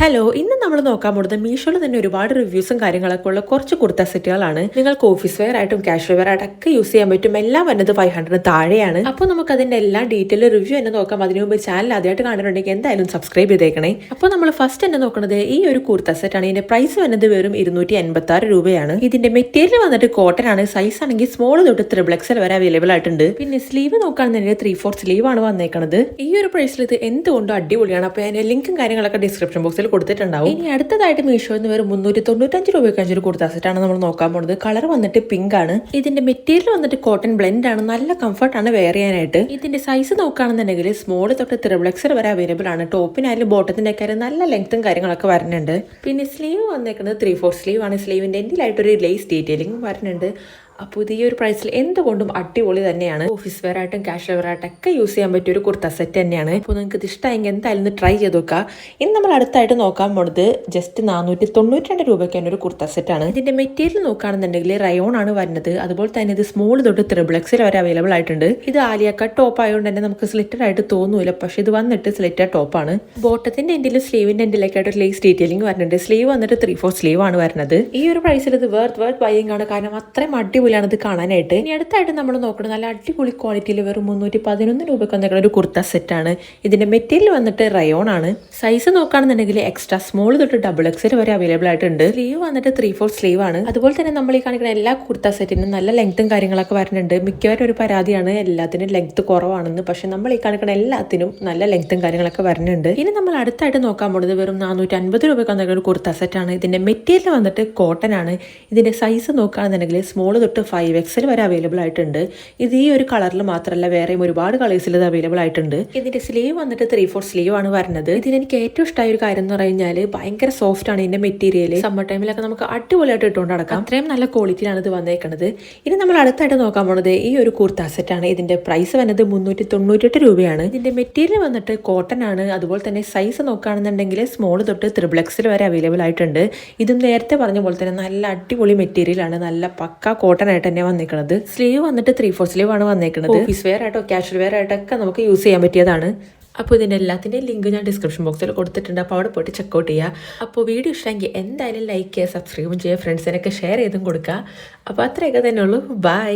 Hello, ഇന്ന് നമ്മൾ നോക്കാൻ പോകുന്നത് മീഷോയിൽ തന്നെ ഒരുപാട് റിവ്യൂസും കാര്യങ്ങളൊക്കെ ഉള്ള കുറച്ച് കുർത്ത സെറ്റുകളാണ്. നിങ്ങൾക്ക് ഓഫീസ് വെയർ ആയിട്ടും കാഷ്വൽ വെയർ ആയിട്ടൊക്കെ യൂസ് ചെയ്യാൻ പറ്റും. എല്ലാം വരുന്നത് 500 താഴെയാണ്. അപ്പോൾ നമുക്ക് അതിന്റെ എല്ലാ ഡീറ്റെയിൽ റിവ്യൂ തന്നെ നോക്കാം. അതിനു മുമ്പ് ചാനൽ ആദ്യമായിട്ട് കാണുന്നുണ്ടെങ്കിൽ എന്തായാലും സബ്സ്ക്രൈബ് ചെയ്തേക്കണേ. അപ്പോൾ നമ്മൾ ഫസ്റ്റ് തന്നെ നോക്കുന്നത് ഈ ഒരു കുർത്ത സെറ്റ് ആണ്. ഇതിന്റെ പ്രൈസ് വരുന്നത് വെറും 286 രൂപയാണ്. ഇതിന്റെ മെറ്റീരിയൽ വന്നിട്ട് കോട്ടൺ ആണ്. സൈസ് ആണെങ്കിൽ സ്മോൾ തൊട്ട് XXL വരെ അവൈലബിൾ ആയിട്ടുണ്ട്. പിന്നെ സ്ലീവ് നോക്കുകയാണെന്നുണ്ടെങ്കിൽ 3/4 സ്ലീവ് ആണ് വന്നേക്കുന്നത്. ഈ ഒരു പ്രൈസിൽ ഇത് എന്തുകൊണ്ടും അടിപൊളിയാണ്. അപ്പോൾ അതിന്റെ ലിങ്കും കാര്യങ്ങളൊക്കെ ഡിസ്ക്രിപ്ഷൻ ബോക്സിൽ കൊടുത്തിട്ടുണ്ടാവും. ഇനി അടുത്തതായിട്ട് മീഷോ എന്ന് വരെ 395 രൂപയ്ക്ക് ഒരു കുർത്ത സെറ്റാണ് നമ്മൾ നോക്കാൻ പോകുന്നത്. കളർ വന്നിട്ട് പിങ്ക് ആണ്. ഇതിന്റെ മെറ്റീരിയൽ വന്നിട്ട് കോട്ടൺ ബ്ലെൻഡ് ആണ്. നല്ല കംഫർട്ടാണ് വെയർ ചെയ്യാനായിട്ട്. ഇതിന്റെ സൈസ് നോക്കുകയാണെന്നുണ്ടെങ്കിൽ സ്മോൾ തൊട്ട് XXL വരെ അവൈലബിൾ ആണ്. ടോപ്പിനായാലും ബോട്ടത്തിന്റെ ഒക്കെ നല്ല ലെങ്ത്തും കാര്യങ്ങളൊക്കെ വരുന്നുണ്ട്. പിന്നെ സ്ലീവ് വന്നേക്കുന്നത് 3/4 സ്ലീവ് ആണ്. സ്ലീവിന്റെ എൻഡിലായിട്ടൊരു ലേസ് ഡീറ്റെയിലിംഗ് വരുന്നുണ്ട്. അപ്പോൾ ഈ ഒരു പ്രൈസിൽ എന്തുകൊണ്ടും അടിപൊളി തന്നെയാണ്. ഓഫീസ് വെയർ ആയിട്ടും കാഷ്വൽ വെയർ ആയിട്ടും ഒക്കെ യൂസ് ചെയ്യാൻ പറ്റിയ ഒരു കുർത്ത സെറ്റ് തന്നെയാണ്. അപ്പോൾ നിങ്ങൾക്ക് ഇത് ഇഷ്ടമായെങ്കിൽ എന്തായാലും ഒന്ന് ട്രൈ ചെയ്ത് നോക്കുക. ഇനി നമ്മൾ അടുത്തായിട്ട് നോക്കാൻ പോകുന്നത് ജസ്റ്റ് 492 രൂപയ്ക്കാണ് ഒരു കുർത്ത സെറ്റാണ്. ഇതിന്റെ മെറ്റീരിയൽ നോക്കുകയാണെന്നുണ്ടെങ്കിൽ റയോൺ ആണ് വരുന്നത്. അതുപോലെ തന്നെ ഇത് സ്മോൾ തൊട്ട് XXL വരെ അവൈലബിൾ ആയിട്ടുണ്ട്. ഇത് ആലിയ കട്ട് ടോപ്പ് ആയതുകൊണ്ട് തന്നെ നമുക്ക് സ്ലിറ്റഡ് ആയിട്ട് തോന്നൂല, പക്ഷെ ഇത് വന്നിട്ട് സ്ലിറ്റഡ് ടോപ്പാണ്. ബോട്ടത്തിന്റെ എൻഡിലും സ്ലീവിന്റെ എൻഡിലേക്കായിട്ട് ഒരു ലേസ് ഡീറ്റെയിലിംഗ് വരുന്നുണ്ട്. സ്ലീവ് വന്നിട്ട് 3/4 സ്ലീവ് ആണ് വരുന്നത്. ഈ ഒരു പ്രൈസിൽ ഇത് വർത്ത് ബൈയിങ് ആണ്, കാരണം അത്രയും അടിപൊളി ഇത് കാണാനായിട്ട്. ഇനി അടുത്തായിട്ട് നമ്മൾ നോക്കുന്നത് നല്ല അടിപൊളി ക്വാളിറ്റിയിൽ വെറും 311 രൂപയ്ക്ക് വന്നിട്ടുള്ള ഒരു കുർത്ത സെറ്റ് ആണ്. ഇതിന്റെ മെറ്റീരിയൽ വന്നിട്ട് റയോൺ ആണ്. സൈസ് നോക്കുകയാണെന്നുണ്ടെങ്കിൽ എക്സ്ട്രാ സ്മോൾ തൊട്ട് XXL വരെ അവൈലബിൾ ആയിട്ടുണ്ട്. സ്ലീവ് വന്നിട്ട് 3/4 സ്ലീവ് ആണ്. അതുപോലെ തന്നെ നമ്മൾ ഈ കാണിക്കുന്ന എല്ലാ കുർത്ത സെറ്റിനും നല്ല ലെങ്ത്തും കാര്യങ്ങളൊക്കെ വരുന്നുണ്ട്. മിക്കവാറും ഒരു പരാതിയാണ് എല്ലാത്തിനും ലെങ്ത് കുറവാണെന്ന്. പക്ഷെ നമ്മൾ ഈ കാണിക്കുന്ന എല്ലാത്തിനും നല്ല ലെങ്ത്തും കാര്യങ്ങളൊക്കെ വരുന്നുണ്ട്. ഇനി നമ്മൾ അടുത്തായിട്ട് നോക്കാൻ പോകുന്നത് വെറും 450 രൂപയ്ക്ക് വന്നിട്ടുള്ള ഒരു കുർത്ത സെറ്റ് ആണ്. ഇതിന്റെ മെറ്റീരിയൽ വന്നിട്ട് കോട്ടൺ ആണ്. ഇതിന്റെ സൈസ് നോക്കുകയാണെന്നുണ്ടെങ്കിൽ സ്മോൾ തൊട്ട് 5XL വരെ അവൈലബിൾ ആയിട്ടുണ്ട്. ഇത് ഈ ഒരു കളറിൽ മാത്രമല്ല വേറെയും ഒരുപാട് കളേഴ്സിൽ ഇത് അവൈലബിൾ ആയിട്ടുണ്ട്. ഇതിന്റെ സ്ലീവ് വന്നിട്ട് 3/4 സ്ലീവ് ആണ് വരുന്നത്. ഇതിന് എനിക്ക് ഏറ്റവും ഇഷ്ടമായ ഒരു കാര്യം എന്ന് പറഞ്ഞാൽ ഭയങ്കര സോഫ്റ്റ് ആണ് ഇതിന്റെ മെറ്റീരിയൽ. സമ്മർ ടൈമിലൊക്കെ നമുക്ക് അടിപൊളിയായിട്ട് ഇട്ടുകൊണ്ട് നടക്കാം. അത്രയും നല്ല ക്വാളിറ്റിയിലാണ് ഇത് വന്നേക്കുന്നത്. ഇനി നമ്മൾ അടുത്തായിട്ട് നോക്കാൻ പോകുന്നത് ഈ ഒരു കുർത്ത സെറ്റ് ആണ്. ഇതിന്റെ പ്രൈസ് വന്നത് 398 രൂപയാണ്. ഇതിന്റെ മെറ്റീരിയൽ വന്നിട്ട് കോട്ടൺ ആണ്. അതുപോലെ തന്നെ സൈസ് നോക്കുകയാണെന്നുണ്ടെങ്കിൽ സ്മോൾ തൊട്ട് XXL വരെ അവൈലബിൾ ആയിട്ടുണ്ട്. ഇതും നേരത്തെ പറഞ്ഞ പോലെ തന്നെ നല്ല അടിപൊളി മെറ്റീരിയൽ ആണ്. നല്ല പക്ക കോട്ടൺ ആയിട്ട് തന്നെ വന്നേക്കുന്നത്. സ്ലീവ് വന്നിട്ട് 3/4 സ്ലീവ് ആണ് വന്നേക്കുന്നത്. ഓഫീസ് വെയർ ആയിട്ടോ കാഷ്വൽ വെയർ ആയിട്ടൊക്കെ നമുക്ക് യൂസ് ചെയ്യാൻ പറ്റിയതാണ്. അപ്പോൾ ഇതിൻ്റെ എല്ലാത്തിൻ്റെയും ലിങ്ക് ഞാൻ ഡിസ്ക്രിപ്ഷൻ ബോക്സിൽ കൊടുത്തിട്ടുണ്ട്. അപ്പോൾ അവിടെ പോയിട്ട് ചെക്കൗട്ട് ചെയ്യുക. അപ്പോൾ വീഡിയോ ഇഷ്ടമെങ്കിൽ എന്തായാലും ലൈക്ക് ചെയ്യുക, സബ്സ്ക്രൈബും ചെയ്യുക, ഫ്രണ്ട്സിനൊക്കെ ഷെയർ ചെയ്തും കൊടുക്കുക. അപ്പോൾ അത്രയൊക്കെ തന്നെ ഉള്ളൂ. ബൈ.